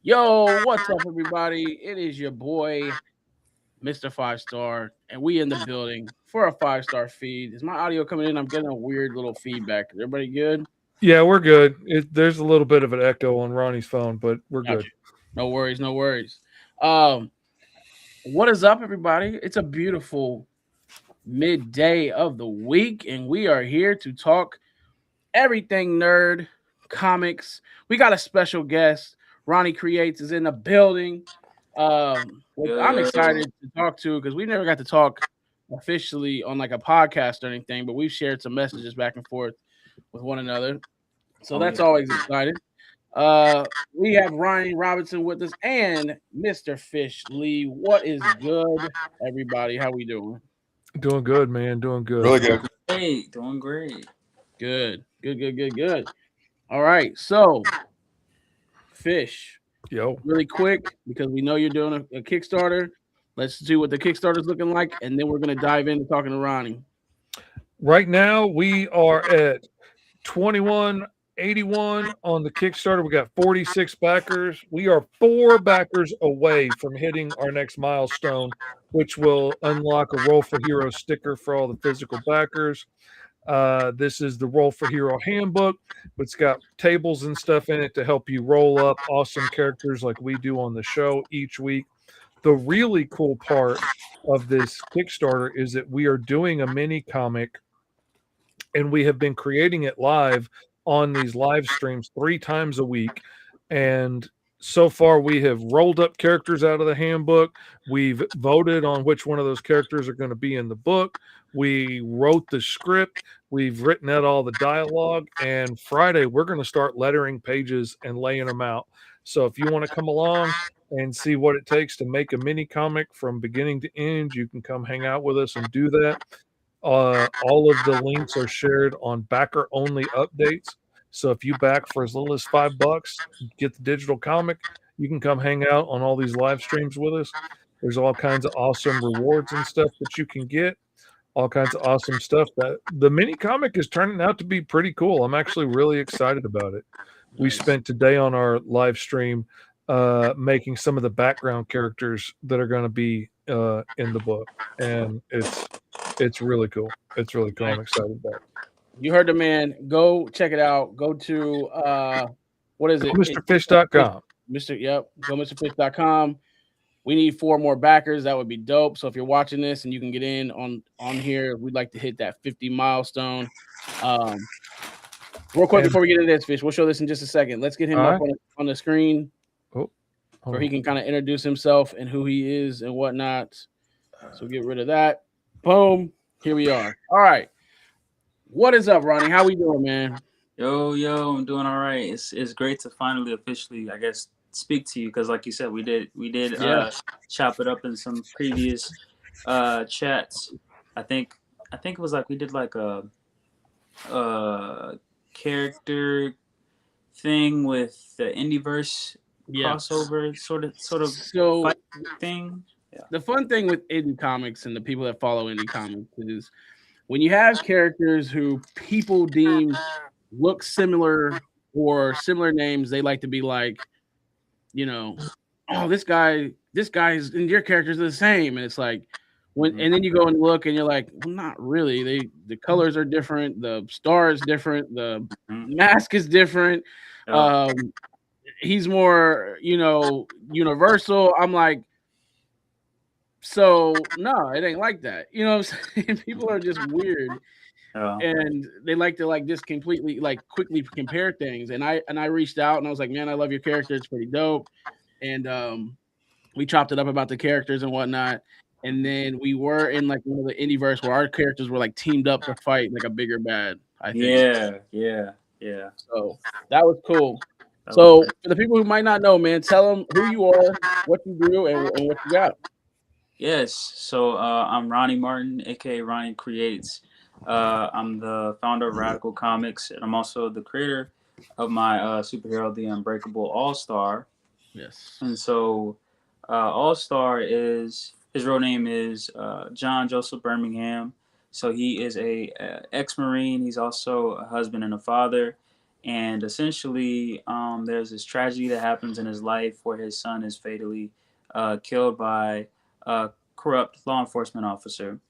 Yo, what's up, everybody? It is your boy, Mr. Fivestar, and we in the building for a 5-star feed. Is my audio coming in? I'm getting a weird little feedback. Is everybody good? Yeah, we're good. There's a little bit of an echo on Ronnie's phone, but we're Gotcha. good. No worries, no worries. Um, what is up, everybody? It's a beautiful midday of the week, and we are here to talk everything nerd, comics. We got a special guest. Ronnie Creates is in the building. Which Yo, I'm yo. excited to talk to because we never got to talk officially on like a podcast or anything, but we've shared some messages back and forth with one another. So Oh that's yeah. always exciting. We have Ryan Robinson with us and Mr. Fish Lee. What is good, everybody? How we doing? Doing good, man. Doing good. Really good. Great, doing great. Good, good, good, good, good. All right, so Fish, Yo. really quick because we know you're doing a Kickstarter. Let's see what the Kickstarter's looking like, and then we're gonna dive into talking to Ronnie. Right now we are at 2181 on the Kickstarter. We got 46 backers. We are 4 backers away from hitting our next milestone, which will unlock a Roll for Hero sticker for all the physical backers. This is the Roll for Hero handbook. It's got tables and stuff in it to help you roll up awesome characters like we do on the show each week. The really cool part of this Kickstarter is that we are doing a mini comic and we have been creating it live on these live streams 3 times a week. And so far, we have rolled up characters out of the handbook. We've voted on which one of those characters are going to be in the book. We wrote the script. We've written out all the dialogue. And Friday, we're going to start lettering pages and laying them out. So if you want to come along and see what it takes to make a mini comic from beginning to end, you can come hang out with us and do that. All of the links are shared on backer only updates. So if you back for as little as $5, get the digital comic. You can come hang out on all these live streams with us. There's all kinds of awesome rewards and stuff that you can get. All kinds of awesome stuff. That the mini comic is turning out to be pretty cool. I'm actually really excited about it. We Nice. spent today on our live stream making some of the background characters that are going to be in the book, and it's really cool. It's really cool. I'm excited about it. You heard the man. Go check it out. Go to what is Go it? MrFish.com. Mr. Yep. Go MrFish.com. We need 4 more backers. That would be dope. So if you're watching this and you can get in on here, we'd like to hit that 50 milestone. Um, real quick And before we get into this, Fish, we'll show this in just a second. Let's get him all up right. on the screen Oh, hold where he on. can kind of introduce himself and who he is and whatnot. So get rid of that. Boom. Here we are. All right. What is up, Ronnie? How we doing, man? Yo, yo, I'm doing all right. It's great to finally officially, I guess, speak to you because, like you said, we did Yeah. chop it up in some previous chats. I think it was like we did like a character thing with the Indieverse Yeah. crossover sort of So fight thing. Yeah. the fun thing with indie comics and the people that follow indie comics is when you have characters who people deem look similar or similar names, they like to be like, you know, oh, this guy's and your characters are the same. And it's like when Mhm. and then you go and look and you're like, well, not really. The colors are different, the star is different, the Mhm. mask is different. Yeah. Um, he's more, universal. I'm like, so no, it ain't like that. You know what I'm saying? People are just weird Yeah. and they like to like just completely like quickly compare things. And I reached out and I was like, man, I love your character. It's pretty dope. And we chopped it up about the characters and whatnot. And then we were in like one of the indieverse where our characters were like teamed up to fight like a bigger bad, I think. Yeah. Yeah. Yeah. So that was cool. That was So great. for the people who might not know, man, tell them who you are, what you do, and what you got. Yes. So I'm Ronnie Martin, aka Ronnie Creates. I'm the founder of Radical Comics, and I'm also the creator of my superhero, the Unbreakable All Star. Yes. And so, All Star is his real name is John Joseph Birmingham. So he is a ex Marine. He's also a husband and a father, and essentially, there's this tragedy that happens in his life where his son is fatally killed by a corrupt law enforcement officer.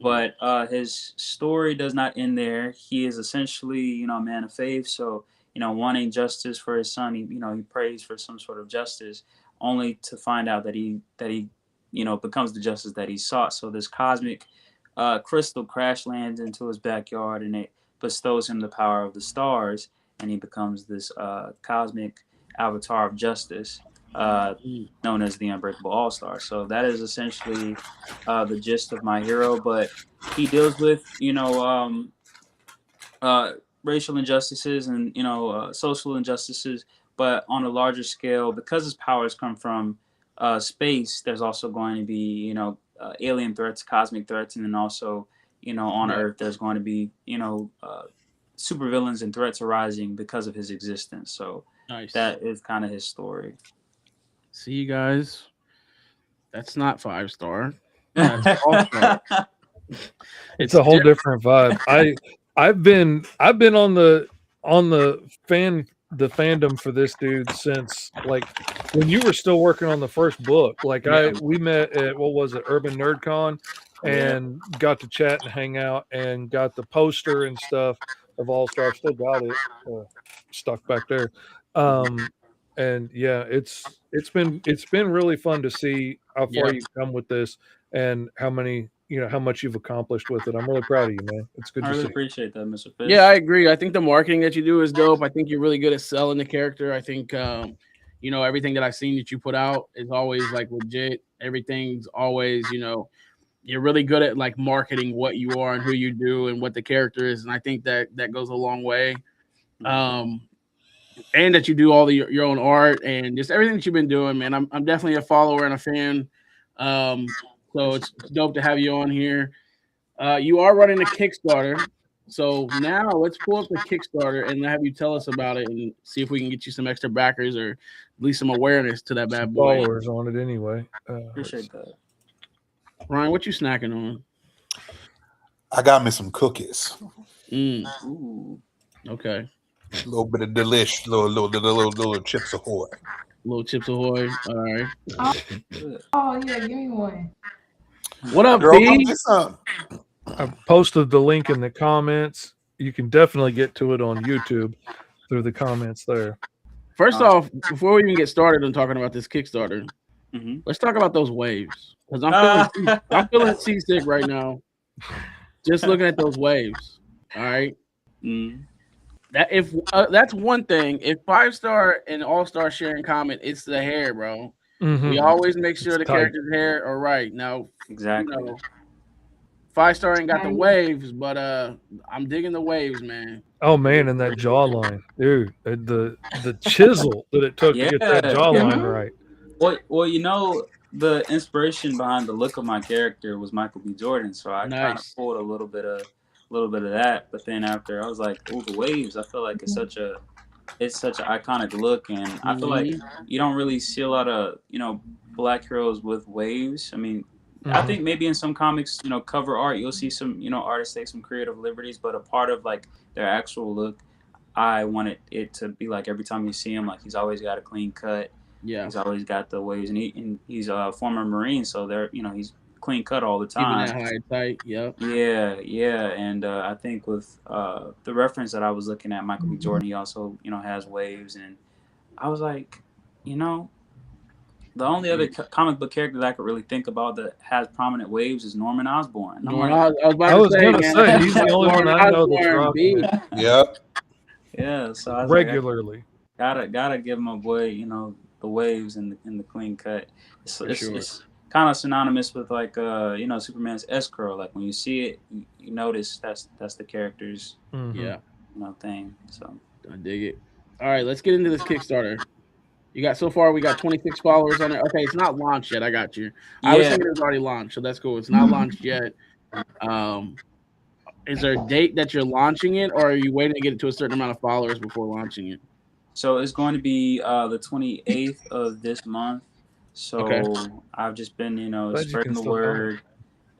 But his story does not end there. He is essentially, a man of faith. So, wanting justice for his son, he prays for some sort of justice, only to find out that he becomes the justice that he sought. So this cosmic crystal crash lands into his backyard, and it bestows him the power of the stars, and he becomes this cosmic avatar of justice, known as the Unbreakable All Star. So that is essentially the gist of my hero. But he deals with uh, racial injustices and social injustices, but on a larger scale, because his powers come from space. There's also going to be alien threats, cosmic threats, and then also on Earth there's going to be supervillains and threats arising because of his existence. So Nice. that is kind of his story. See, you guys, that's not 5-star. That's All-Star. It's a whole different vibe. I've been on the fandom for this dude since like when you were still working on the first book. Like we met at what was it, Urban Nerd Con, and got to chat and hang out and got the poster and stuff of All Star. I've still got it stuck back there. And yeah, it's been really fun to see how far you've come with this and how much you've accomplished with it. I'm really proud of you, man. It's good I to really see. appreciate that, Mr. Fish. Yeah, I agree. I think the marketing that you do is dope. I think you're really good at selling the character. I think everything that I've seen that you put out is always like legit. Everything's always, you're really good at like marketing what you are and who you do and what the character is. And I think that goes a long way. And that you do all your own art and just everything that you've been doing, man. I'm definitely a follower and a fan. So it's dope to have you on here. You are running a Kickstarter. So now let's pull up the Kickstarter and have you tell us about it and see if we can get you some extra backers or at least some awareness to that bad boy. Followers on it anyway. Appreciate that. Ryan, what you snacking on? I got me some cookies. Ooh. Okay. A little bit of delish, little Chips Ahoy. Little Chips Ahoy. All right. Oh yeah, give me one. What up, Girl, B? come get some. I posted the link in the comments. You can definitely get to it on YouTube through the comments there. First off, before we even get started on talking about this Kickstarter, let's talk about those waves. Because I'm feeling seasick right now. Just looking at those waves. All right. That's one thing. If 5-star and All-Star share in common, it's the hair, bro. We always make sure the character's hair are right. Now, exactly. 5-star ain't got the waves, but I'm digging the waves, man. Oh man, and that jawline, dude, the chisel that it took to get that jawline right. Well, the inspiration behind the look of my character was Michael B. Jordan, so I kind of pulled a little bit of that. But then after, I was like, "Ooh, the waves!" I feel like it's such an iconic look, and I feel like you don't really see a lot of black heroes with waves. I mean, I think maybe in some comics, cover art, you'll see some artists take some creative liberties, but a part of like their actual look, I wanted it to be like every time you see him, like he's always got a clean cut. Yeah, he's always got the waves, and he's a former Marine, so they're he's clean cut all the time. Keeping that high tight, yep. Yeah, and I think with the reference that I was looking at, Michael B. Jordan, he also has waves, and I was like, the only other comic book character that I could really think about that has prominent waves is Norman Osborn. I was going to say he's the only one I know that's rocking. Yep. Yeah, so I was regularly. Like, gotta give my boy, the waves and the clean cut. It's kind of synonymous with like Superman's S curl. Like when you see it, you notice that's the character's thing. So I dig it. All right, let's get into this Kickstarter. We got 26 followers on it. Okay, it's not launched yet. I got you. I was thinking it was already launched, so that's cool. It's not launched yet. Is there a date that you're launching it, or are you waiting to get it to a certain amount of followers before launching it? So it's going to be the 28th of this month. So I've just been, spreading the word.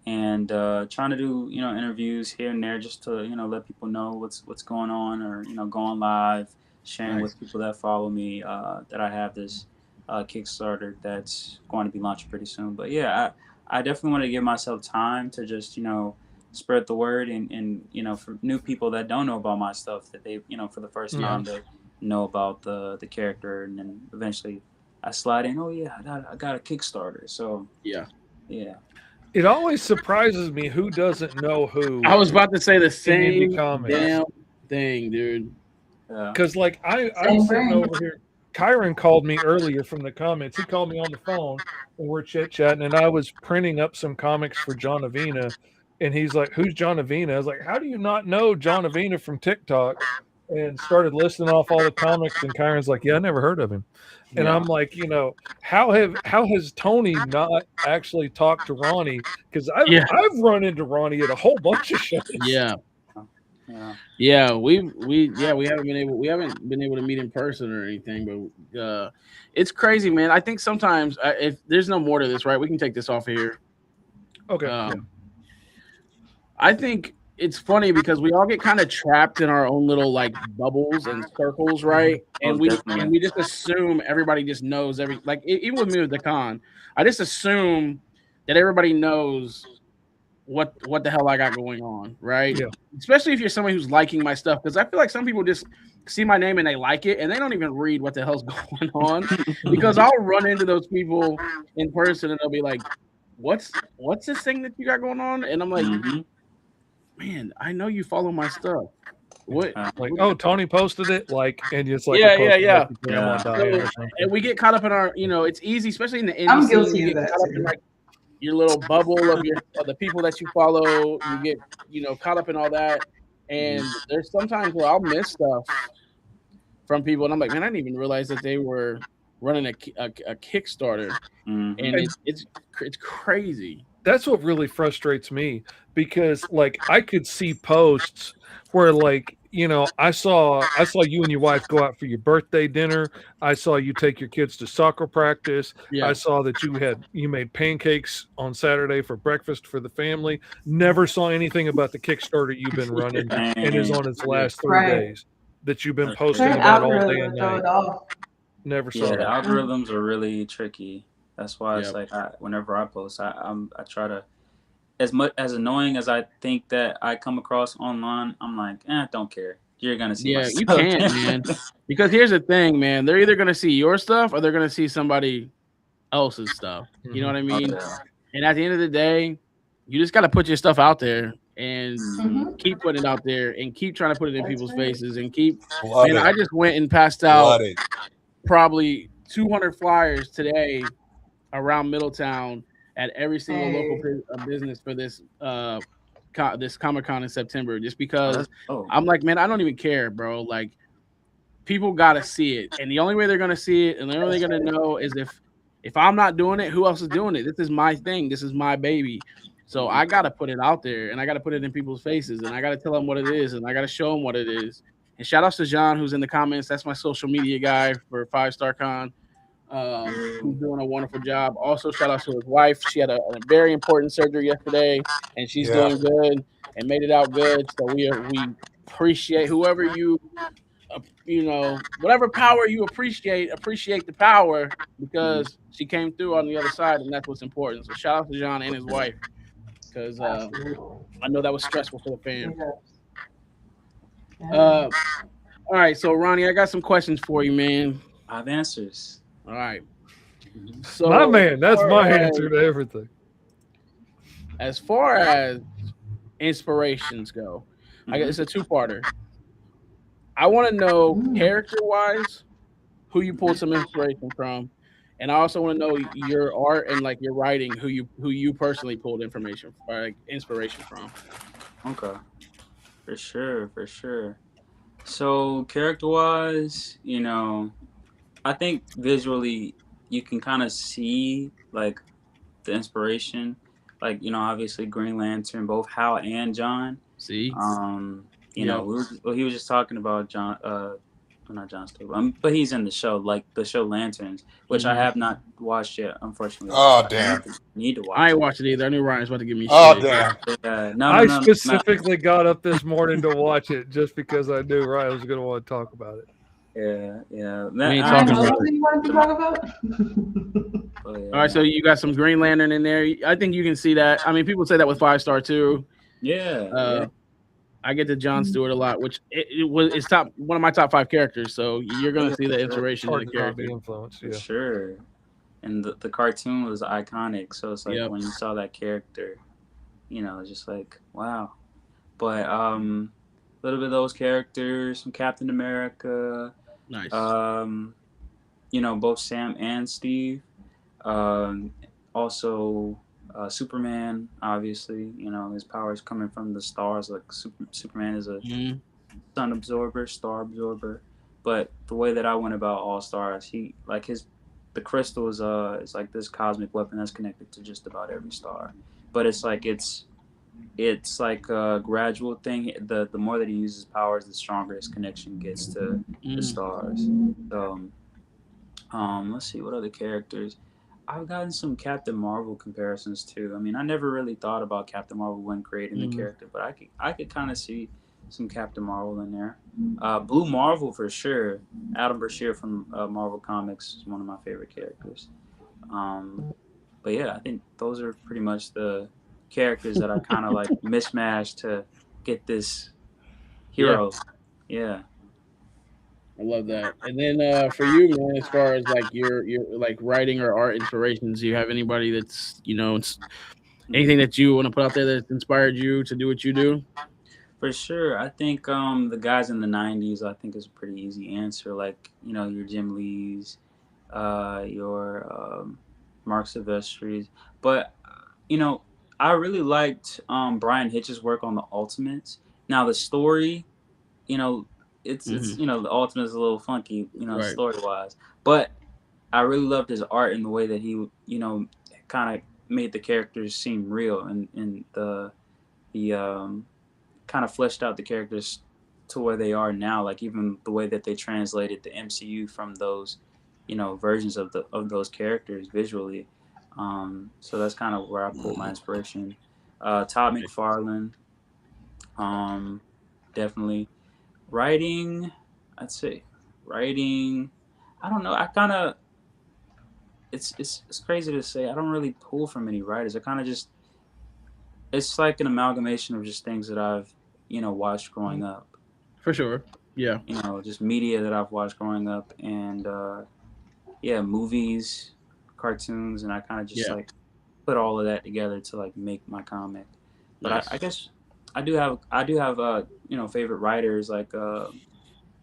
and trying to do interviews here and there just to let people know what's going on, or going live, sharing with people that follow me that I have this Kickstarter that's going to be launching pretty soon. But yeah, I definitely want to give myself time to just spread the word, and for new people that don't know about my stuff, that they for the first time they know about the character, and then eventually I slide in. Oh yeah, I got a Kickstarter. So yeah. It always surprises me who doesn't know who. I was about to say the in same indie comics. damn thing, dude. Because like I'm sitting over here. Kyron called me earlier from the comments. He called me on the phone and we're chit chatting, and I was printing up some comics for John Avina, and he's like, "Who's John Avina?" I was like, "How do you not know John Avina from TikTok?" And started listing off all the comics, and Kyron's like, "Yeah, I never heard of him." And I'm like, how has Tony not actually talked to Ronnie? Because I've run into Ronnie at a whole bunch of shows. We haven't been able to meet in person or anything, but it's crazy, man. I think sometimes if there's no more to this, right, we can take this off of here. Okay. I think it's funny because we all get kind of trapped in our own little like bubbles and circles, right? And we just assume everybody just knows even with me with the con, I just assume that everybody knows what the hell I got going on, right? Yeah. Especially if you're somebody who's liking my stuff, because I feel like some people just see my name and they like it and they don't even read what the hell's going on. Because I'll run into those people in person and they'll be like, what's this thing that you got going on? And I'm like, man, I know you follow my stuff. What? Like, oh, Tony posted it, and it's like, yeah. And we get caught up in our, it's easy, especially in the indie I'm scene, guilty of that too. Your little bubble of the people that you follow. You get caught up in all that, and there's sometimes where I'll miss stuff from people, and I'm like, man, I didn't even realize that they were running a Kickstarter, and it's crazy. That's what really frustrates me, because like I could see posts where I saw you and your wife go out for your birthday dinner. I saw you take your kids to soccer practice. I saw that you made pancakes on Saturday for breakfast for the family. Never saw anything about the Kickstarter you've been running and is on its last 3 days that you've been posting about all day and night. Never saw that. The algorithms are really tricky. That's why it's like whenever I post, I try to, as much as annoying as I think that I come across online, I'm like, don't care. You're gonna see. Yeah, you can't, man. Because here's the thing, man. They're either gonna see your stuff or they're gonna see somebody else's stuff. You know what I mean? And at the end of the day, you just gotta put your stuff out there and keep putting it out there and keep trying to put it in people's faces and keep. Man, I just went and passed out probably 200 flyers today around Middletown at every single local business for this this Comic Con in September, just because I'm like, man, I don't even care, bro. Like, people gotta see it, and the only way they're gonna see it, and the only way they're gonna know is if I'm not doing it, who else is doing it? This is my thing. This is my baby. So I gotta put it out there, and I gotta put it in people's faces, and I gotta tell them what it is, and I gotta show them what it is. And shout outs to John, who's in the comments. That's my social media guy for Fivestar Con. Who's doing a wonderful job. Also, shout out to his wife. She had a very important surgery yesterday, and she's doing good and made it out good. So we appreciate whoever whatever power you appreciate the power, because she came through on the other side, and that's what's important. So shout out to John and his wife, because I know that was stressful for the fam. All right, so Ronnie, I got some questions for you, man. I have answers. All right. So my man, that's my answer to everything. As far as inspirations go, I guess it's a two-parter. I want to know character-wise who you pulled some inspiration from, and I also want to know your art and like your writing, who you personally pulled information or like inspiration from. Okay, for sure. So character-wise, I think visually you can kind of see like the inspiration, like obviously Green Lantern, both Hal and John. See, he was just talking about John, not John Stable. But he's in the show, like the show Lanterns, which I have not watched yet, unfortunately. Oh, damn. I need to watch. I ain't watched it either. I knew Ryan was about to give me Oh, shit. damn. I specifically got up this morning to watch it just because I knew Ryan was going to want to talk about it. Yeah. We ain't talking about what you wanted to talk about? Oh, yeah. All right, so you got some Green Lantern in there. I think you can see that. I mean, people say that with Fivestar too. Yeah. I get to Jon Stewart a lot, which it's one of my top 5 characters. So you're gonna see the inspiration in the character. Influence, For sure. And the cartoon was iconic, so it's like when you saw that character, it's just like wow. But a little bit of those characters, some Captain America, nice. Both Sam and Steve. Also. Superman, obviously, his powers coming from the stars. Like Superman is a star absorber. But the way that I went about All Stars, the crystal is like this cosmic weapon that's connected to just about every star. But it's like a gradual thing. The more that he uses powers, the stronger his connection gets to the stars. So, let's see what other characters. I've gotten some Captain Marvel comparisons too. I mean, I never really thought about Captain Marvel when creating the character, but I could kind of see some Captain Marvel in there. Blue Marvel for sure. Adam Brashear from Marvel Comics is one of my favorite characters. But yeah, I think those are pretty much the characters that I kind of like mismatched to get this hero. Yeah. I love that. And then for you, man, as far as like your like writing or art inspirations, do you have anybody that's anything that you want to put out there that inspired you to do what you do? For sure, I think the guys in the '90s, I think is a pretty easy answer. Like your Jim Lees, your Mark Silvestris, but I really liked Brian Hitch's work on the Ultimates. Now the story, it's the Ultimate is a little funky, story wise, but I really loved his art and the way that he kind of made the characters seem real and the kind of fleshed out the characters to where they are now, like even the way that they translated the MCU from those versions of those characters visually. So that's kind of where I pulled my inspiration. Todd McFarlane, definitely. Writing, I'd say writing. I don't know. I kind of it's crazy to say. I don't really pull from any writers. I kind of just it's like an amalgamation of just things that I've watched growing up. For sure, yeah. Just media that I've watched growing up, and movies, cartoons, and I kind of just like put all of that together to like make my comic. But nice. I guess. I do have favorite writers like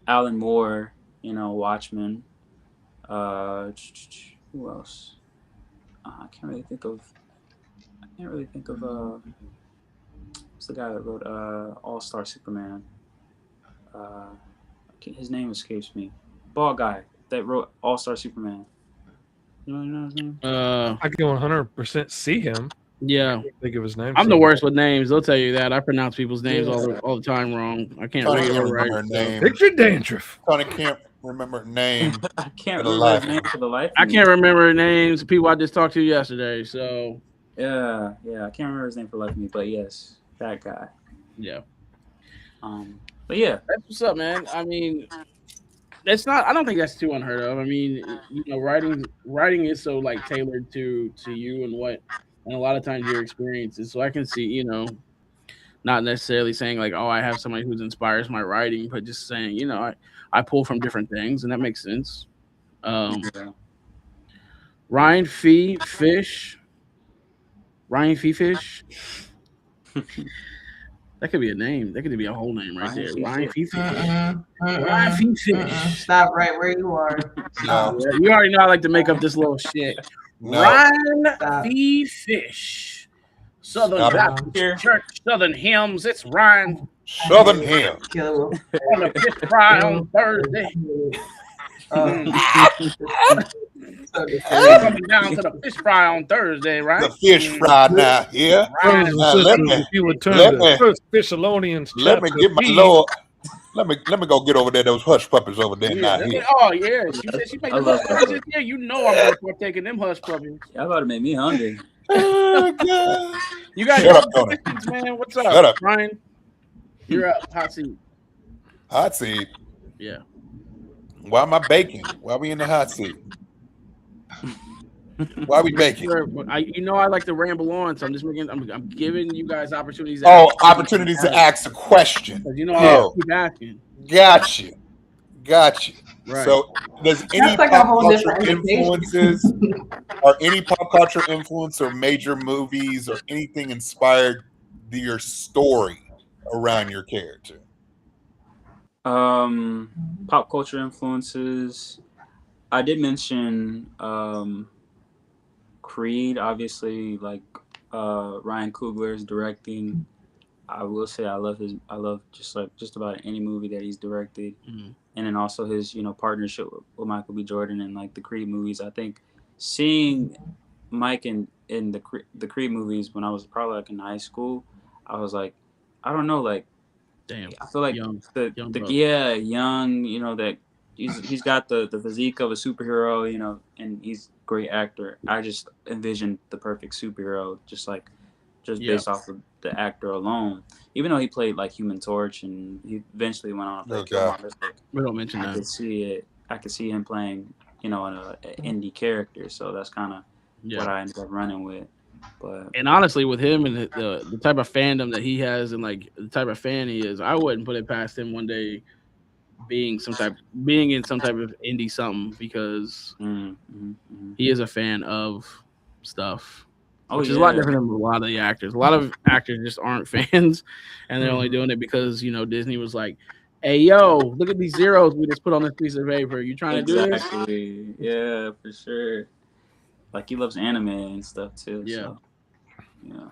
Alan Moore, Watchmen. Who else? I can't really think of. What's the guy that wrote All-Star Superman? His name escapes me. Bald guy that wrote All-Star Superman. You know his name? I can 100% see him. Yeah, I think of his name. I'm the worst with names. They'll tell you that. I pronounce people's names all the time wrong. I can't remember her name. Picture dandruff. Tony can't remember her name. I can't remember his name for the life. I can't remember names of people I just talked to yesterday. So yeah, I can't remember his name for the life of me. But yes, that guy. Yeah. But yeah, that's what's up, man. I mean, it's not. I don't think that's too unheard of. I mean, writing is so like tailored to you and a lot of times your experiences. So I can see, not necessarily saying like, oh, I have somebody who inspires my writing, but just saying, I pull from different things, and that makes sense. Ryan Fish. Ryan Fish. That could be a name. That could be a whole name right there. Ryan Fish. Ryan Fish. Stop right where you are. No. You already know I like to make up this little shit. No. Ryan Fish. Southern Baptist Church, Southern Hymns. It's Ryan. Southern Hymns. On the fish fry on Thursday. Coming down to the fish fry on Thursday, right? The fish fry now, yeah. Let me get my Lord. Let me go get over there. Those hush puppies over there, Yeah, not here. oh yeah. She said she made I the love hush that. puppies. Yeah, you know I'm gonna partake in them hush puppies. Y'all about to make me hungry. Oh, God. You got Shut your up, Tony. submissions, man. What's Shut up, up. Ryan? You're up. Hot seat. Hot seat. Yeah. Why am I baking? Why are we in the hot seat? Why are we baking? Sure, but I like to ramble on, so I'm just making. I'm giving you guys opportunities. Opportunities to ask a question. You know, I Oh, keep asking. gotcha. Right. So, does any That's like a pop whole culture different invitation. influences, or any pop culture influence, or major movies, or anything inspired your story around your character? Pop culture influences. I did mention Creed, obviously, like Ryan Coogler's directing. I will say I love just about any movie that he's directed, and then also his partnership with Michael B. Jordan and like the Creed movies. I think seeing Mike in the Creed movies when I was probably like in high school, I was like, I don't know, like Damn. I feel like Young brother. young, that he's got the physique of a superhero, and he's a great actor. I just envisioned the perfect superhero, just based off of the actor alone. Even though he played like Human Torch and he eventually went on to play Killmonger, We don't mention that. could see it. I could see him playing, an indie character. So that's kind of what I ended up running with. But and honestly, with him and the type of fandom that he has and like the type of fan he is, I wouldn't put it past him one day being in some type of indie something because he is a fan of stuff. Which is a lot different than a lot of the actors. A lot of actors just aren't fans, and they're only doing it because Disney was like, "Hey, yo, look at these zeros we just put on this piece of paper. You trying to do this?" Exactly. Yeah, for sure. Like he loves anime and stuff too. Yeah. So, yeah.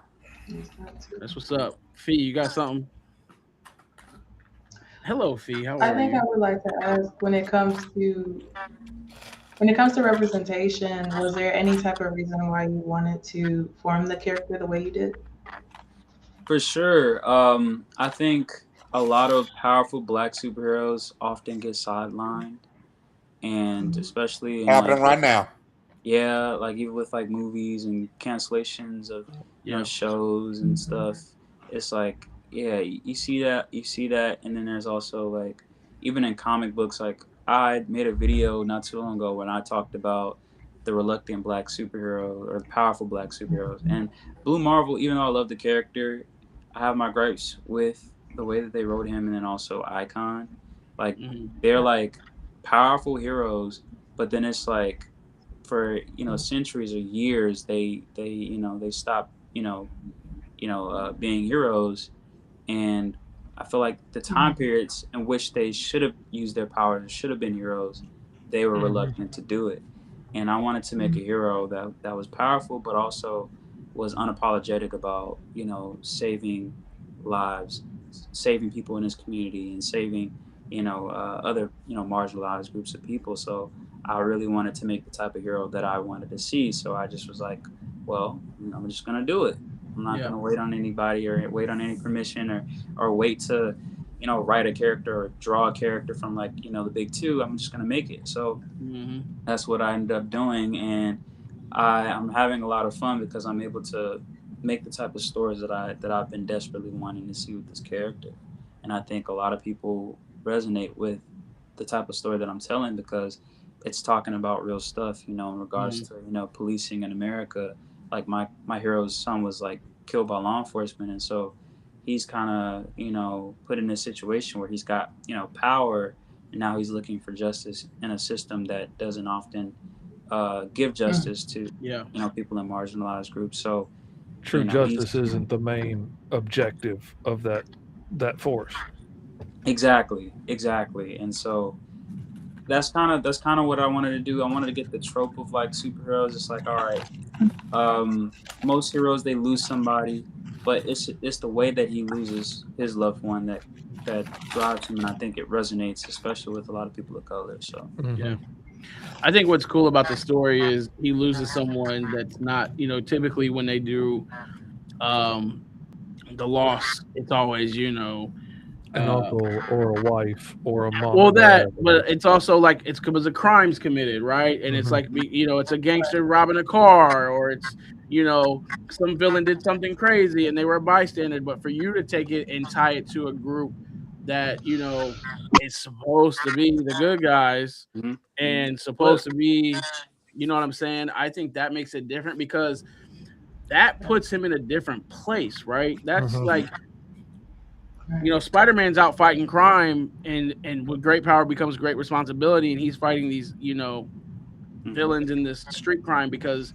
That's what's up. Fee, you got something? Hello, Fee. How are you? I think I would like to ask when it comes to representation, was there any type of reason why you wanted to form the character the way you did? For sure. I think a lot of powerful black superheroes often get sidelined, and especially in Happening right now. Yeah, like even with like movies and cancellations of shows and stuff. It's like you see that, and then there's also like even in comic books, like I made a video not too long ago when I talked about the reluctant black superhero or the powerful black superheroes. And Blue Marvel, even though I love the character, I have my gripes with the way that they wrote him, and then also Icon. Like they're like powerful heroes, but then it's like for centuries or years they stop being heroes, and I feel like the time periods in which they should have used their powers and should have been heroes, they were reluctant to do it. And I wanted to make a hero that was powerful but also was unapologetic about saving lives, saving people in his community, and saving other marginalized groups of people. So I really wanted to make the type of hero that I wanted to see. So I just was like, well, I'm just gonna do it. I'm not gonna wait on anybody or wait on any permission or wait to write a character or draw a character from like the big two. I'm just gonna make it. So that's what I ended up doing, and I'm having a lot of fun because I'm able to make the type of stories that I've been desperately wanting to see with this character. And I think a lot of people resonate with the type of story that I'm telling because it's talking about real stuff, in regards to policing in America. Like my hero's son was like killed by law enforcement, and so he's kind of put in a situation where he's got power, and now he's looking for justice in a system that doesn't often give justice to people in marginalized groups. So true justice isn't the main objective of that force. Exactly. And so that's kind of what I wanted to do. I wanted to get the trope of like superheroes. It's like, all right, most heroes, they lose somebody, but it's the way that he loses his loved one that drives him, and I think it resonates, especially with a lot of people of color. So yeah, I think what's cool about the story is he loses someone that's not typically when they do the loss, it's always an uncle or a wife or a mom Well, or that, dad. but it's also like it's because a crime's committed, right? And it's Mhm. like it's a gangster robbing a car, or it's some villain did something crazy and they were a bystander. But for you to take it and tie it to a group that is supposed to be the good guys Mm-hmm. and supposed to be, you know what I'm saying? I think that makes it different because that puts him in a different place, right? That's Mhm. like Spider-Man's out fighting crime, and with great power becomes great responsibility, and he's fighting these, villains in this street crime because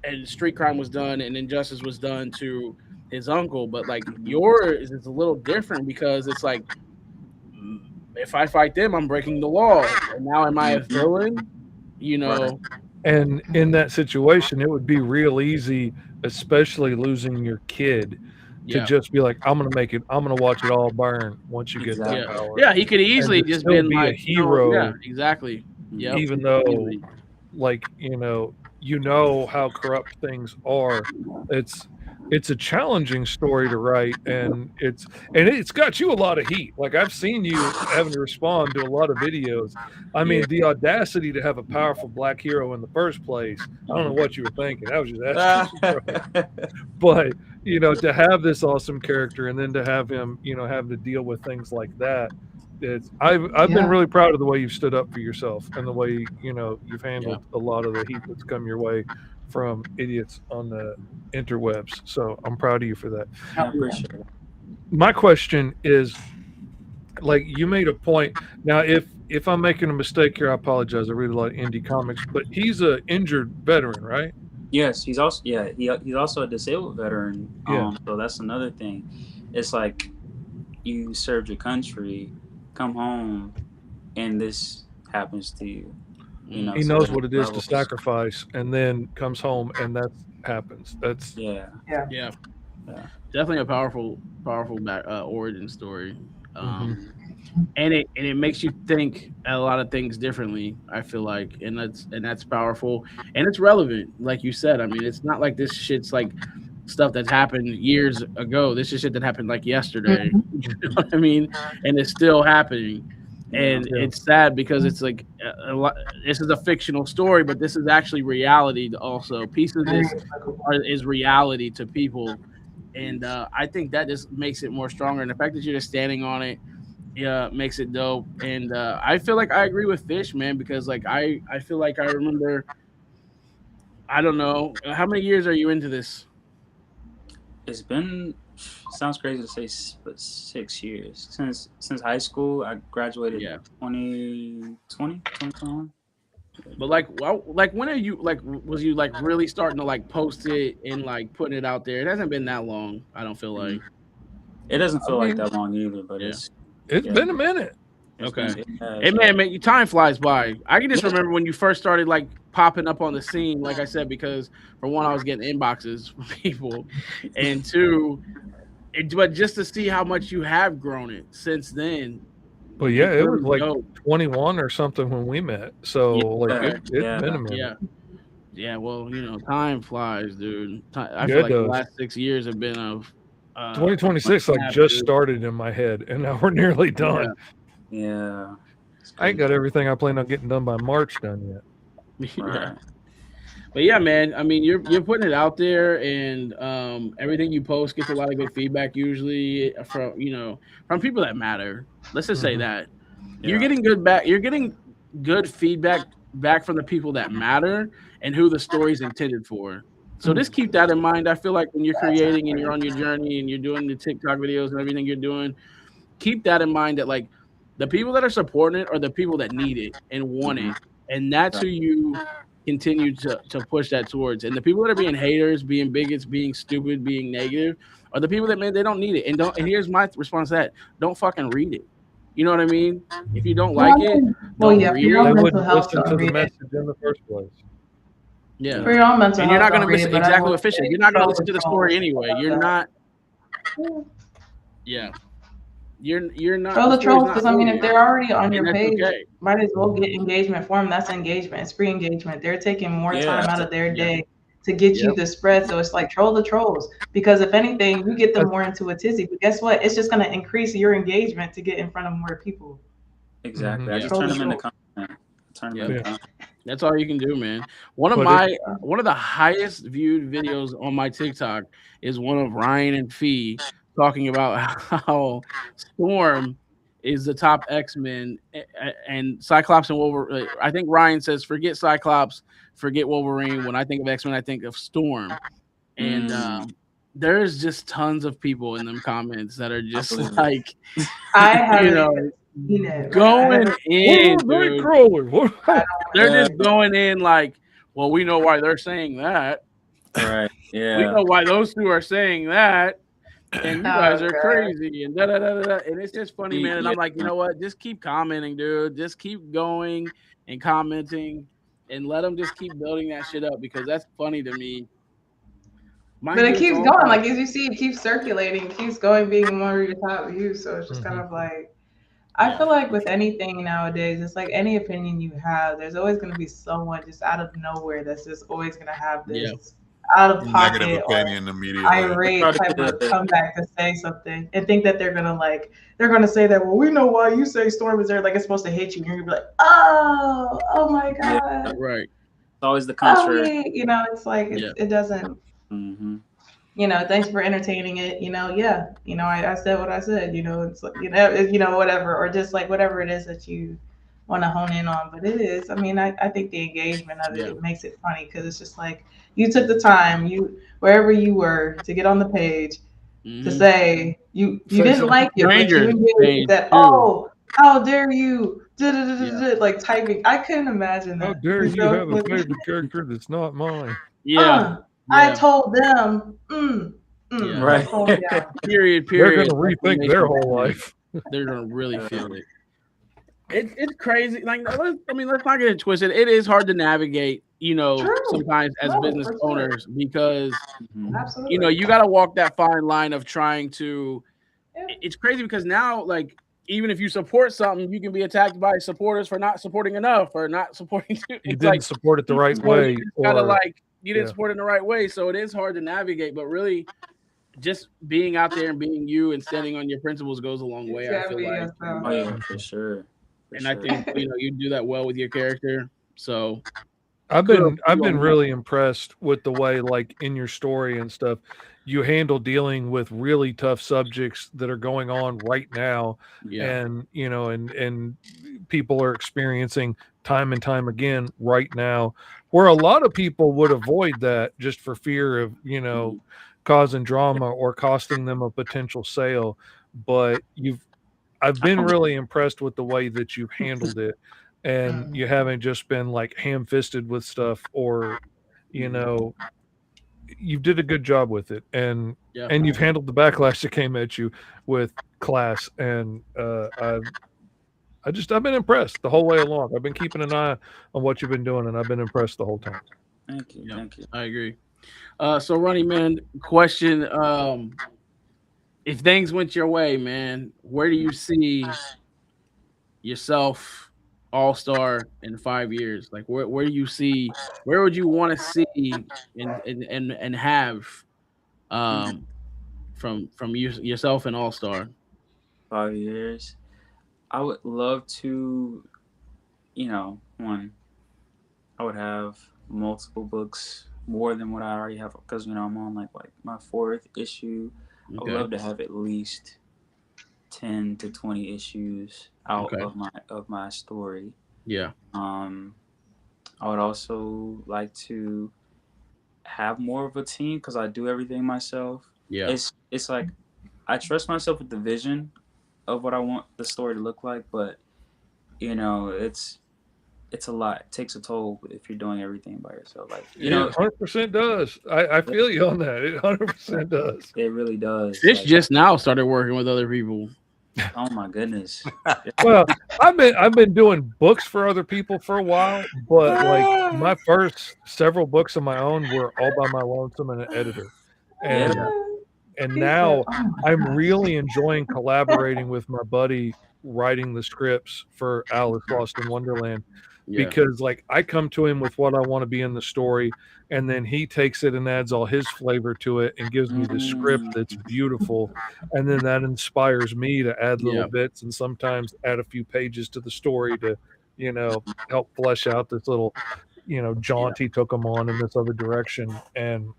and street crime was done and injustice was done to his uncle. But like yours is a little different because it's like if I fight them, I'm breaking the law. And now am I a villain? Right. And in that situation, it would be real easy, especially losing your kid, to Yeah. just be like, I'm gonna watch it all burn once you get that Yeah. Exactly. power. Yeah, he could And easily to just still been be a like, hero, exactly. Yep. even though Easily. like how corrupt things are. It's a challenging story to write, and it's got you a lot of heat. Like I've seen you having to respond to a lot of videos. I mean, the audacity to have a powerful black hero in the first place. I don't know what you were thinking. I was just asking. But to have this awesome character and then to have him, have to deal with things like that. I've been really proud of the way you've stood up for yourself and the way you've handled a lot of the heat that's come your way from idiots on the interwebs. So I'm proud of you for that. I appreciate it. My question is, like, you made a point. Now, if I'm making a mistake here, I apologize. I read a lot of indie comics, but he's a injured veteran, right? Yes, he's also he's also a disabled veteran. Yeah. So that's another thing. It's like you served your country, come home, and this happens to you. He knows what it is to sacrifice, and then comes home, and that happens. That's yeah. Definitely a powerful origin story. And it makes you think a lot of things differently, I feel like, and that's powerful and it's relevant, like you said. I mean, it's not like this shit's like stuff that happened years ago. This is shit that happened like yesterday. You know what I mean? And it's still happening. And it's sad because it's like a lot. This is a fictional story, but this is actually reality. Also, piece of this is reality to people, and I think that just makes it more stronger. And the fact that you're just standing on it, makes it dope. And I feel like I agree with Fish, man, because like I feel like I remember. I don't know how many years are you into this? It's been sounds crazy to say, but 6 years since high school. I graduated 2021. But like when are you was you like really starting to like post it and like putting it out there? It hasn't been that long. I don't feel like it doesn't feel like that long either, but it's been a minute. Okay. Hey man, time flies by. I can just remember when you first started like popping up on the scene, like I said, because for one, I was getting inboxes from people, and two, but just to see how much you have grown it since then. But yeah, it was like 21 or something when we met. So it's been a minute. Yeah. Well, time flies, dude. I feel like the last 6 years have been of 2026 just started in my head, and now we're nearly done. Yeah. I ain't got everything I plan on getting done by March done yet. Yeah. But yeah, man, I mean, you're putting it out there, and everything you post gets a lot of good feedback usually from people that matter. Let's just say that. You're getting good back. You're getting good feedback back from the people that matter and who the story's intended for. So just keep that in mind. I feel like when you're creating and you're on your journey and you're doing the TikTok videos and everything you're doing, keep that in mind that like the people that are supporting it are the people that need it and want it. And that's who you continue to push that towards. And the people that are being haters, being bigots, being stupid, being negative are the people that, man, they don't need it. And here's my response to that. Don't fucking read it. You know what I mean? If you don't like it, don't read it. They wouldn't listen to the message in the first place. Yeah. For your own mental and you're not going to read listen exactly what Fish is. You're not going to listen to the story anyway. You're not. Yeah. You're not. Show the trolls, because I mean, if they're already on your page, might as well get engagement for them. That's engagement. It's free engagement. They're taking more time out of their day to get you the spread. So it's like troll the trolls, because if anything, you get them more into a tizzy. But guess what? It's just going to increase your engagement to get in front of more people. Exactly. I just Troll turn the them into troll. content. Turn them into content. That's all you can do, man. One of the highest viewed videos on my TikTok is one of Ryan and Fee talking about how Storm is the top X-Men and Cyclops and Wolverine. I think Ryan says, "Forget Cyclops, forget Wolverine. When I think of X-Men, I think of Storm." And there's just tons of people in them comments that are just like, I haven't going in, dude. They're just going in like, well, we know why they're saying that. Right. Yeah. We know why those two are saying that. And you guys are crazy. And And it's just funny, man. And I'm like, you know what? Just keep commenting, dude. Just keep going and commenting and let them just keep building that shit up, because that's funny to me. But it keeps going. Like, as you see, it keeps circulating, it keeps going, being one of your top views. So it's just kind of like, I feel like with anything nowadays, it's like any opinion you have, there's always going to be someone just out of nowhere that's just always going to have this out of pocket negative opinion immediately, irate type of comeback to say something and think that they're gonna say that, well, we know why you say Storm is there, like it's supposed to hit you, and you're gonna be like, oh my god, right. It's always the contrary. It's like it doesn't. Thanks for entertaining it. I said what I said. It's like whatever, or just like whatever it is that you want to hone in on. But it is. I mean, I think the engagement of it makes it funny, because it's just like you took the time, wherever you were, to get on the page to say you didn't like it, but you engaged that. Oh, how dare you? Like typing. I couldn't imagine that. How dare you have a favorite character that's not mine? I told them. Right. Period. They're going to rethink their whole life. They're going to really feel it. It's crazy. Like, let's not get it twisted. It is hard to navigate, sometimes as business owners, because, you got to walk that fine line of trying to. It's crazy because now, like, even if you support something, you can be attacked by supporters for not supporting enough or not supporting. You didn't support it the right way. You didn't support it in the right way. So it is hard to navigate, but really just being out there and being you and standing on your principles goes a long way. I feel like. Oh, yeah, for sure. I think, you do that well with your character. So I've been really impressed with the way, like, in your story and stuff, you handle dealing with really tough subjects that are going on right now. And, and people are experiencing time and time again right now, where a lot of people would avoid that just for fear of, causing drama or costing them a potential sale. But I've been really impressed with the way that you've handled it, and you haven't just been like ham-fisted with stuff, or, you did a good job with it, and you've handled the backlash that came at you with class, and I've been impressed the whole way along. I've been keeping an eye on what you've been doing, and I've been impressed the whole time. Thank you. Thank you. I agree. So, Ronnie, man, question: if things went your way, man, where do you see yourself, All-Star, in 5 years? Like, where do you see? Where would you want to see and have from yourself and All-Star? 5 years. I would love to, one, I would have multiple books, more than what I already have, because I'm on like my 4th issue. Okay. I would love to have at least 10 to 20 issues out of my story. Yeah. I would also like to have more of a team, because I do everything myself. Yeah. It's like I trust myself with the vision of what I want the story to look like, but it's a lot. It takes a toll if you're doing everything by yourself. Like, it 100% does. I feel you on that. It 100% does. It really does. Fish just now started working with other people. Oh my goodness. Well, I've been doing books for other people for a while, but like my first several books of my own were all by my lonesome and an editor. And now I'm really enjoying collaborating with my buddy writing the scripts for Alice Lost in Wonderland. because like I come to him with what I want to be in the story, and then he takes it and adds all his flavor to it and gives me the script that's beautiful, and then that inspires me to add little bits and sometimes add a few pages to the story to, you know, help flesh out this little, you know, jaunt he took him on in this other direction. And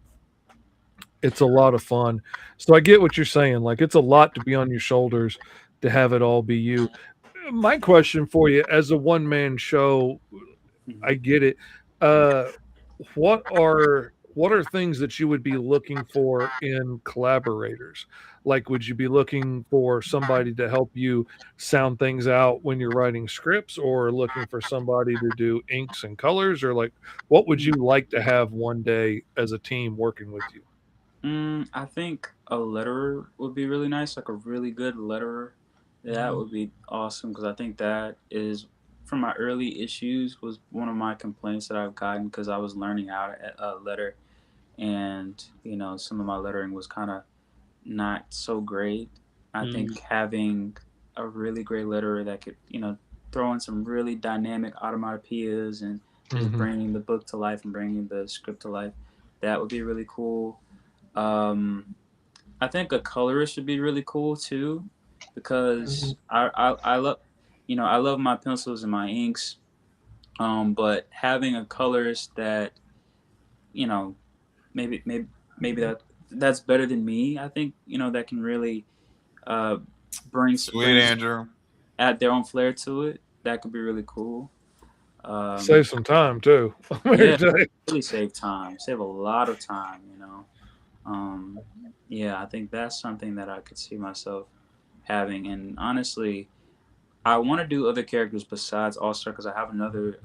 it's a lot of fun. So I get what you're saying. Like, it's a lot to be on your shoulders to have it all be you. My question for you, as a one-man show, I get it. What are things that you would be looking for in collaborators? Like, would you be looking for somebody to help you sound things out when you're writing scripts, or looking for somebody to do inks and colors, or like, what would you like to have one day as a team working with you? I think a letterer would be really nice, like a really good letterer. That would be awesome, because I think that is, from my early issues, was one of my complaints that I've gotten, because I was learning how to letter, and you know, some of my lettering was kind of not so great. I think having a really great letterer that could, you know, throw in some really dynamic automatopoeias and just bringing the book to life and bringing the script to life, that would be really cool. I think a colorist would be really cool too, because I love, you know, I love my pencils and my inks, but having a colorist that, you know, maybe that's better than me, I think, you know, that can really bring Andrew, add their own flair to it. That could be really cool. Save some time too. Yeah, really save time, save a lot of time, you know. Yeah, I think that's something that I could see myself having. And honestly, I want to do other characters besides All-Star, because I have another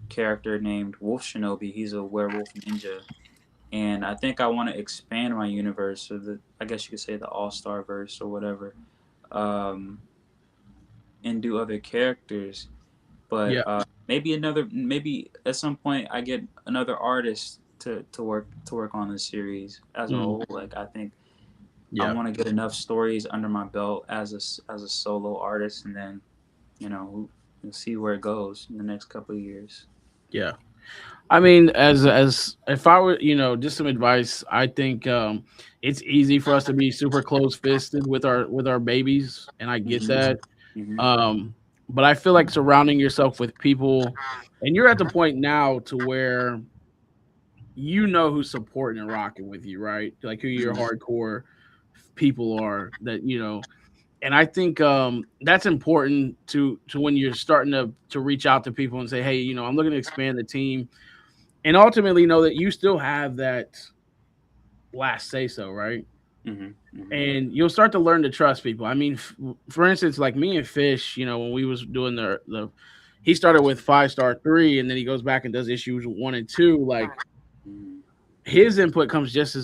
character named Wolf Shinobi. He's a werewolf ninja. And I think I want to expand my universe, or I guess you could say the All-Star verse or whatever, and do other characters. But maybe at some point I get another artist to work on the series as a whole. Like, I think I want to get enough stories under my belt as a solo artist, and then, you know, we'll see where it goes in the next couple of years. Yeah. I mean, as if I were, you know, just some advice, I think it's easy for us to be super close fisted with our babies, and I get that. But I feel like surrounding yourself with people, and you're at the point now to where you know who's supporting and rocking with you, right? Like, who your hardcore people are, that, you know. And I think that's important to when you're starting to reach out to people and say, hey, you know, I'm looking to expand the team, and ultimately know that you still have that last say so, right? And you'll start to learn to trust people. I mean, for instance, like me and Fish, you know, when we was doing the he started with Fivestar 3, and then he goes back and does issues 1 and 2. Like, his input comes just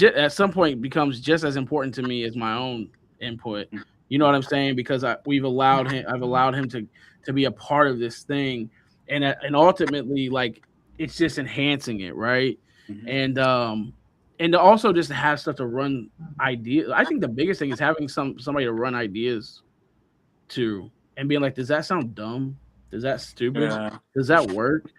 at some point becomes just as important to me as my own input. You know what I'm saying? Because I've allowed him to be a part of this thing, and ultimately, like, it's just enhancing it, right? And to also just have stuff to run ideas. I think the biggest thing is having somebody to run ideas to, and being like, does that sound dumb? Does that stupid? Does that work?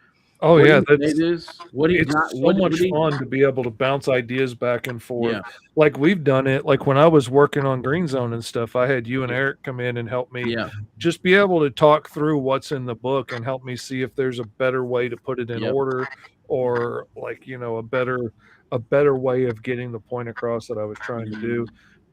Oh, what yeah, it's so much fun to be able to bounce ideas back and forth. Yeah. Like, we've done it. Like, when I was working on Green Zone and stuff, I had you and Eric come in and help me just be able to talk through what's in the book and help me see if there's a better way to put it in order, or, like, you know, a better way of getting the point across that I was trying to do.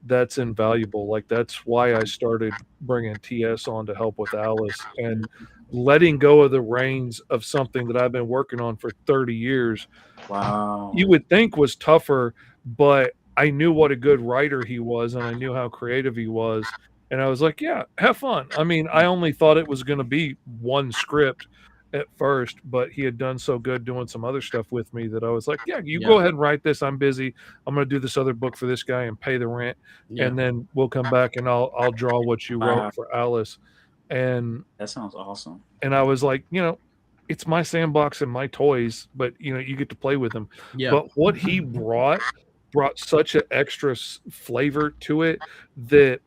That's invaluable. Like, that's why I started bringing TS on to help with Alice, and letting go of the reins of something that I've been working on for 30 years. Wow. You would think was tougher, but I knew what a good writer he was, and I knew how creative he was. And I was like, yeah, have fun. I mean, I only thought it was going to be one script at first, but he had done so good doing some other stuff with me that I was like, yeah, you go ahead and write this. I'm busy. I'm going to do this other book for this guy and pay the rent. And then we'll come back and I'll draw what you wrote for Alice. And that sounds awesome. And I was like, you know, it's my sandbox and my toys, but, you know, you get to play with them. But what he brought such an extra flavor to it that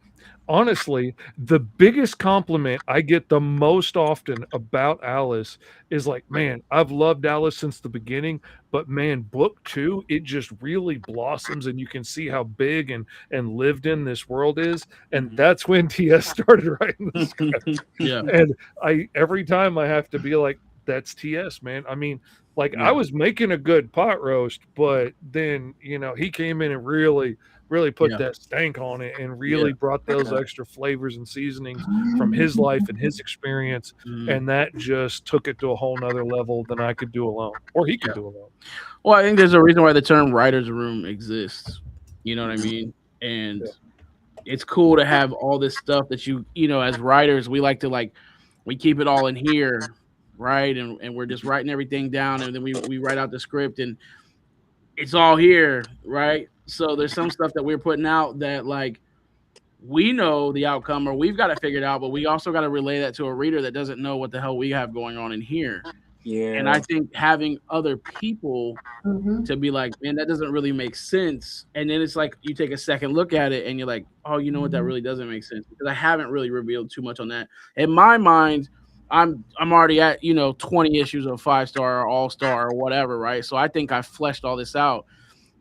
honestly, the biggest compliment I get the most often about Alice is like, man, I've loved Alice since the beginning, but man, book 2, it just really blossoms and you can see how big and lived in this world is. And that's when TS started writing the script. Yeah. And every time I have to be like, that's TS, man. I mean, like I was making a good pot roast, but then, he came in and really put that stank on it and really brought those extra flavors and seasonings from his life and his experience. And that just took it to a whole nother level than I could do alone, or he could do alone. Well, I think there's a reason why the term writer's room exists. You know what I mean? And it's cool to have all this stuff that as writers, we like to we keep it all in here, right? And we're just writing everything down, and then we write out the script and it's all here, right? So there's some stuff that we're putting out that we know the outcome or we've got it figured out, but we also got to relay that to a reader that doesn't know what the hell we have going on in here. Yeah. And I think having other people to be like, man, that doesn't really make sense. And then it's like you take a second look at it and you're like, oh, you know what, that really doesn't make sense, because I haven't really revealed too much on that. In my mind, I'm already at 20 issues of 5-star or all-star or whatever, right? So I think I fleshed all this out.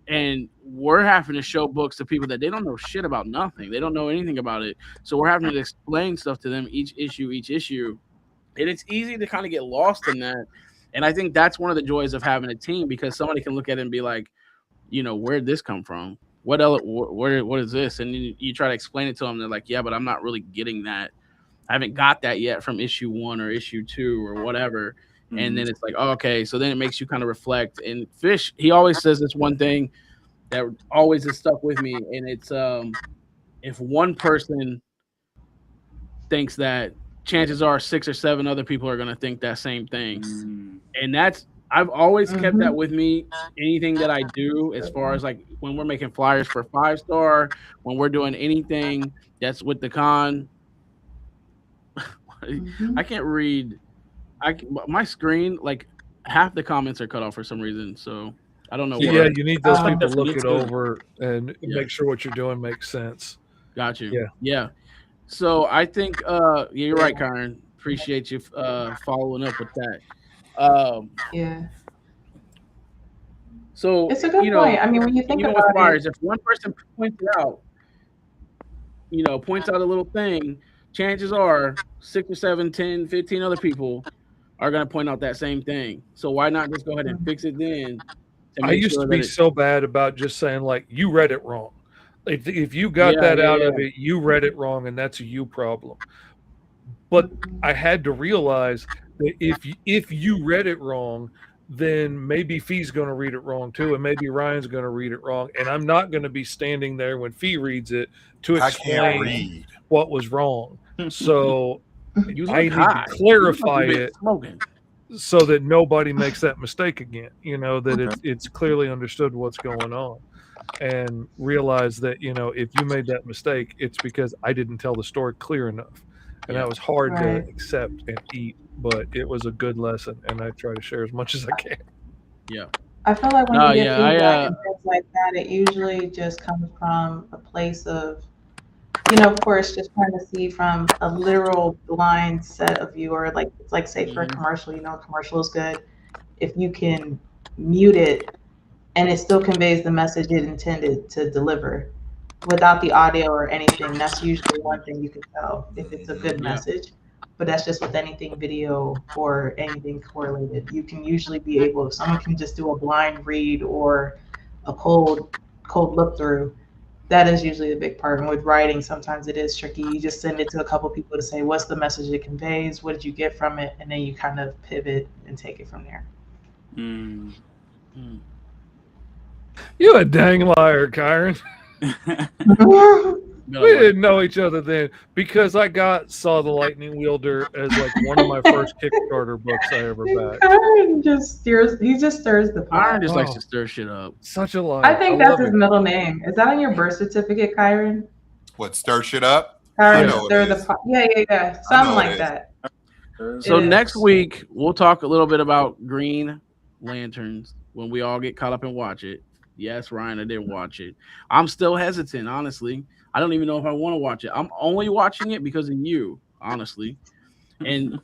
And we're having to show books to people that they don't know shit about nothing. They don't know anything about it. So we're having to explain stuff to them each issue. And it's easy to kind of get lost in that. And I think that's one of the joys of having a team, because somebody can look at it and be like, where'd this come from? What else? What is this? And you try to explain it to them. They're like, yeah, but I'm not really getting that. I haven't got that yet from issue 1 or issue 2 or whatever. And then it's like, oh, okay. So then it makes you kind of reflect. And Fish, he always says this one thing that always has stuck with me. And it's if one person thinks that, chances are 6 or 7 other people are going to think that same thing. And I've always kept that with me. Anything that I do, as far as when we're making flyers for 5-star, when we're doing anything that's with the con, I can't read. My screen, half the comments are cut off for some reason. So I don't know. Yeah, you need those people to look it over and make sure what you're doing makes sense. Got you. Yeah. So I think you're right, Karen. Appreciate you following up with that. So it's a good point. I mean, when you think about flyers, if one person points it out, points out a little thing, chances are 6 or 7, 10, 15 other people are going to point out that same thing. So why not just go ahead and fix it then? I used to be so bad about just saying you read it wrong. If you got that out of it, you read it wrong, and that's a you problem. But I had to realize that if you read it wrong, then maybe Fee's going to read it wrong too, and maybe Ryan's going to read it wrong, and I'm not going to be standing there when Fee reads it to explain what was wrong. So I need to clarify it so that nobody makes that mistake again. That it's clearly understood what's going on. And realize that, if you made that mistake, it's because I didn't tell the story clear enough. And that was hard to accept and eat, but it was a good lesson, and I try to share as much as I can. Yeah. I feel like when you get feedback and things like that, it usually just comes from a place of, of course, just trying to see from a literal blind set of view, or say for a commercial, a commercial is good. If you can mute it, and it still conveys the message it intended to deliver without the audio or anything. That's usually one thing you can tell if it's a good message. But that's just with anything video or anything correlated. You can usually be able, if someone can just do a blind read or a cold look through, that is usually a big part. And with writing, sometimes it is tricky. You just send it to a couple people to say, what's the message it conveys? What did you get from it? And then you kind of pivot and take it from there. You a dang liar, Kyron. We didn't know each other then, because I Saw the Lightning Wielder as one of my first Kickstarter books I ever backed. Kyron just stirs the pot. Kyron just likes to stir shit up. Such a liar. I think that's his middle name. Is that on your birth certificate, Kyron? What, stir shit up? Kyron, stir the pot. Yeah. Something like that. So next week we'll talk a little bit about Green Lanterns when we all get caught up and watch it. Yes, Ryan, I didn't watch it. I'm still hesitant, honestly. I don't even know if I want to watch it. I'm only watching it because of you, honestly. And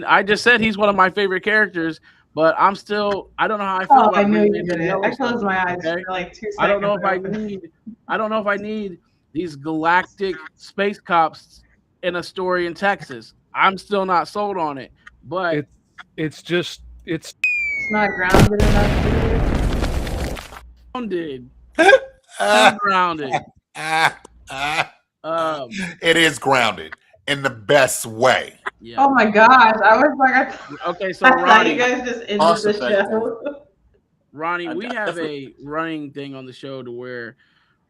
I just said he's one of my favorite characters, but I don't know how I feel Oh, I about knew bringing you him did to it. I closed Yellowstone. my eyes Okay, for like 2 I don't know seconds. if I don't know if I need these galactic space cops in a story in Texas. I'm still not sold on it, but It's just it's It's not grounded enough for you. grounded, too Ah, grounded. ah, ah. Um, It is grounded in the best way. yeah. Oh my gosh. I was like, Okay, so I thought you Ronnie, guys just ended Cost the effective. show. We have Definitely. a running thing on the show to where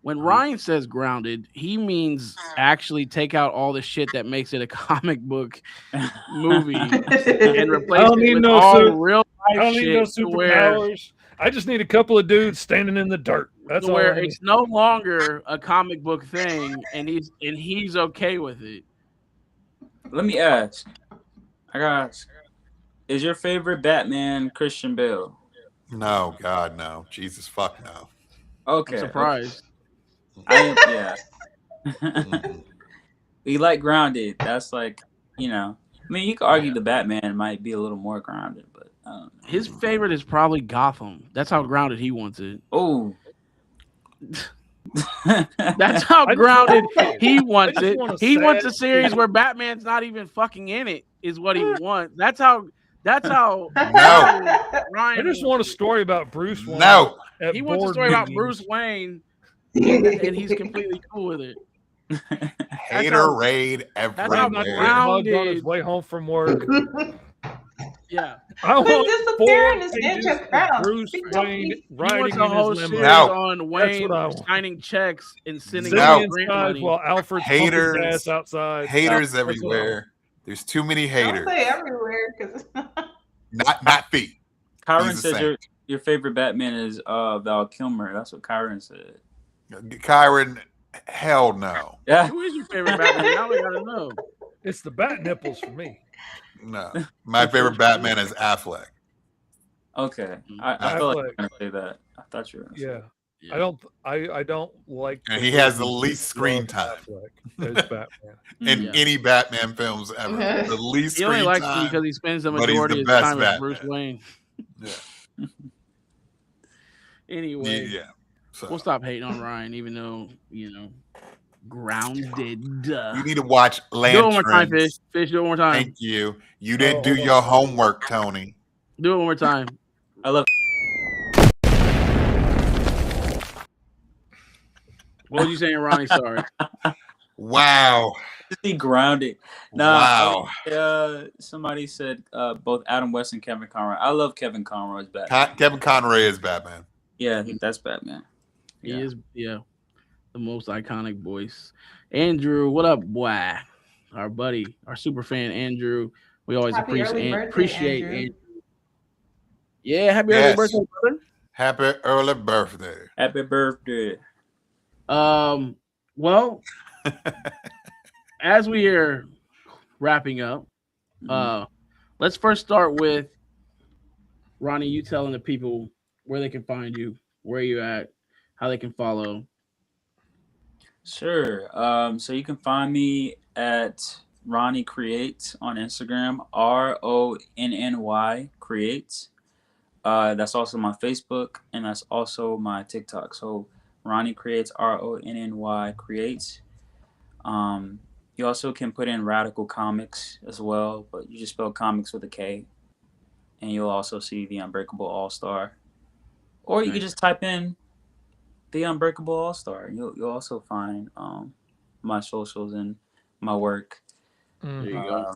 when Uh-huh. Ryan says grounded, he means actually take out all the shit that makes it a comic book movie and I replace don't it need with no all suit. real I life don't need no shit superpowers. I just need a couple of dudes standing in the dirt. That's to all where I need. it's no longer a comic book thing and he's okay with it. Let me ask. I gotta ask. Is your favorite Batman Christian Bale? No, God, no. Jesus, fuck no. I'm Okay, okay. surprised. I am, yeah. Mm-mm. We like grounded. That's like, you know. I mean, you could argue the Batman might be a little more grounded, but I don't know. His favorite is probably Gotham. That's how grounded he wants it. Oh. That's how I just want grounded I he wants just it. want a He wants sad a series kid. where Batman's not even fucking in it. Is what he wants. That's how No, grounded I Ryan just want a wants it. story about Bruce Wayne no. at He wants a board story about meetings. Bruce Wayne, and he's completely cool with it. That's how Haterade that's how Trying not to get everywhere. mugged on his grounded. way home from work. Yeah, I Quit want 4 disappearing and stand pages your of ground. Bruce We don't Wayne need. he wants riding a in his whole limo. series No, on That's what Wayne I want. signing checks and sending City out no. and grant Skies money. while Alfred's pumping gas Haters, outside. haters That's what I want. everywhere. There's too many Don't haters. say everywhere because Not Fee. Kyron He's a says saint. your favorite Batman is Val Kilmer. That's what Kyron said. Kyron, hell no. Yeah. Who is your favorite Batman? Now we gotta know. It's the bat nipples for me. No. My favorite Batman is Affleck. Okay. Mm. I feel like Affleck. you're gonna say that. I thought you were gonna say Yeah. Yeah. I don't like And the he has the movie least screen Love time Affleck as Batman. that. in Yeah. any Batman films ever. The least He only screen likes him time. because he spends the but he's majority the of his best time as Batman. Bruce Wayne. Yeah. Anyway, Yeah. So we'll stop hating on Ryan, even though grounded. you need to watch Do it one more time, Lanterns. Fish. Fish, do it one more time. Thank you. You didn't Oh, do hold on. your homework, Tony. Do it one more time. I love What was you saying, Ronnie? Sorry. Wow. to see grounded. Nah, Wow. somebody said both Adam West and Kevin Conroy. I love Kevin Conroy's Batman. Kevin Conroy is Batman. Yeah, that's Batman. He Yeah. is, the most iconic voice. Andrew, what up, boy? Our buddy, our super fan, Andrew. We always Happy early birthday, appreciate Andrew. Andrew. Yeah, happy Yes. early birthday, brother. Happy early birthday. Happy birthday. Well, as we are wrapping up, let's first start with Ronnie. You telling the people where they can find you, where you at, how they can follow. Sure. So you can find me at Ronnie Creates on Instagram, RONNY Creates. That's also my Facebook and that's also my TikTok. So Ronnie Creates, RONNY Creates. You also can put in Radical Comics as well, but you just spell comics with a K, and you'll also see the Unbreakable All Star. Or you can just type in the Unbreakable All Star. You'll also find my socials and my work. There you go.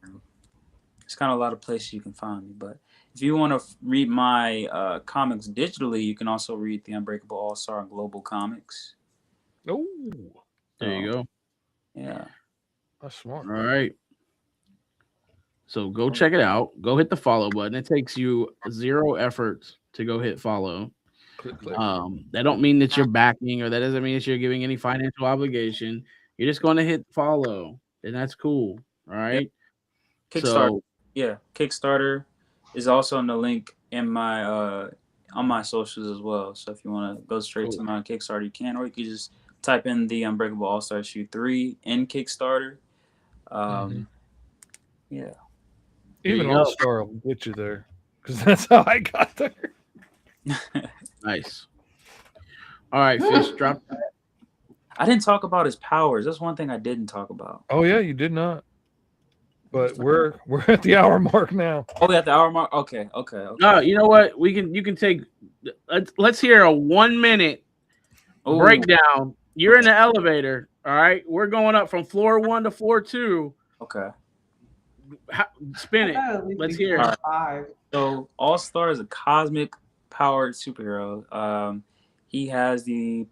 It's kind of a lot of places you can find me, but if you want to read my comics digitally, you can also read the Unbreakable All Star on Global Comics. Oh, There you go. Yeah. that's smart. All right. So go check it out. Go hit the follow button. It takes you 0 effort to go hit follow. Click, click. That don't mean that you're backing, or that doesn't mean that you're giving any financial obligation. You're just going to hit follow, and that's cool. All right. Kickstarter. Yeah, Kickstarter is also in the link in my on my socials as well. So if you want to go straight to my Kickstarter, you can, or you can just type in the Unbreakable All Star Shoe 3 in Kickstarter. Yeah. Even you go. All Star will get you there because that's how I got there. Nice. All right, Fish, drop. I didn't talk about his powers. That's one thing I didn't talk about. Oh yeah, you did not. But we're at the hour mark now. Oh, we at the hour mark. Okay. No, you know what? You can take. Let's hear a 1 minute Ooh. breakdown. You're in the elevator. All right, we're going up from floor 1 to floor 2. Okay. Spin it. Let's hear it. Five. So All Star is a cosmic powered superhero. He has the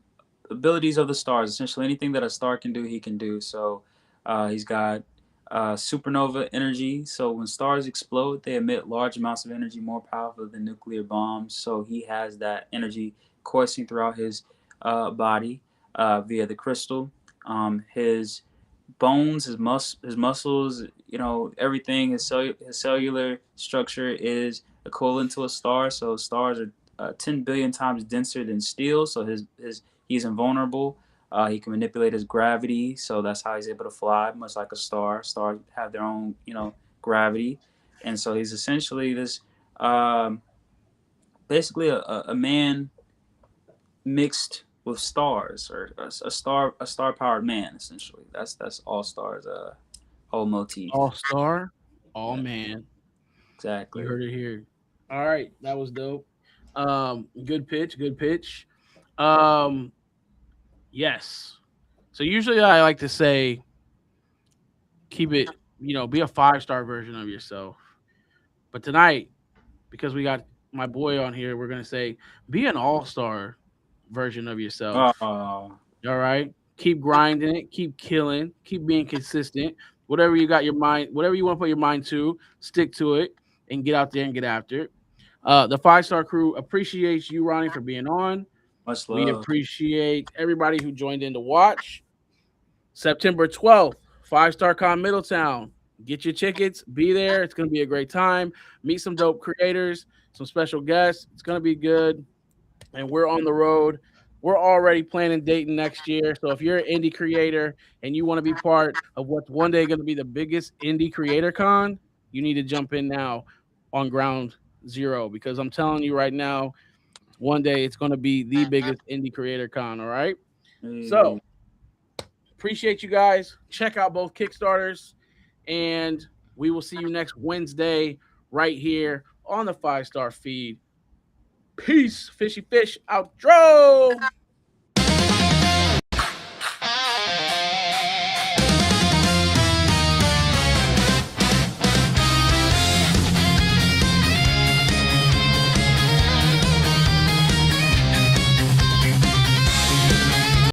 abilities of the stars. Essentially, anything that a star can do, he can do. So he's got supernova energy. So when stars explode, they emit large amounts of energy, more powerful than nuclear bombs. So he has that energy coursing throughout his body via the crystal. His bones, his muscles, everything. His cellular structure is equivalent to a star. So stars are 10 billion times denser than steel. So he's invulnerable. He can manipulate his gravity, so that's how he's able to fly, much like a star. Stars have their own, gravity, and so he's essentially this, basically a man mixed with stars, or a star powered man. Essentially, that's All Star's whole motif. All Star, all man. Exactly. You heard it here. All right, that was dope. Good pitch. Yes. So usually I like to say, keep it, be a 5-star version of yourself. But tonight, because we got my boy on here, we're gonna say, be an all-star version of yourself. All right. Keep grinding it, keep killing, keep being consistent. Whatever you got your mind, whatever you want to put your mind to, stick to it and get out there and get after it. The 5-star crew appreciates you, Ronnie, for being on. Much love. We appreciate everybody who joined in to watch. September 12th, 5-Star Con Middletown. Get your tickets. Be there. It's going to be a great time. Meet some dope creators, some special guests. It's going to be good. And we're on the road. We're already planning dating next year. So if you're an indie creator and you want to be part of what's one day going to be the biggest indie creator con, you need to jump in now on ground zero, because I'm telling you right now, one day it's going to be the biggest indie creator con. All right. So appreciate you guys. Check out both Kickstarters, and we will see you next Wednesday right here on the 5-Star feed. Peace. Fishy Fish outro.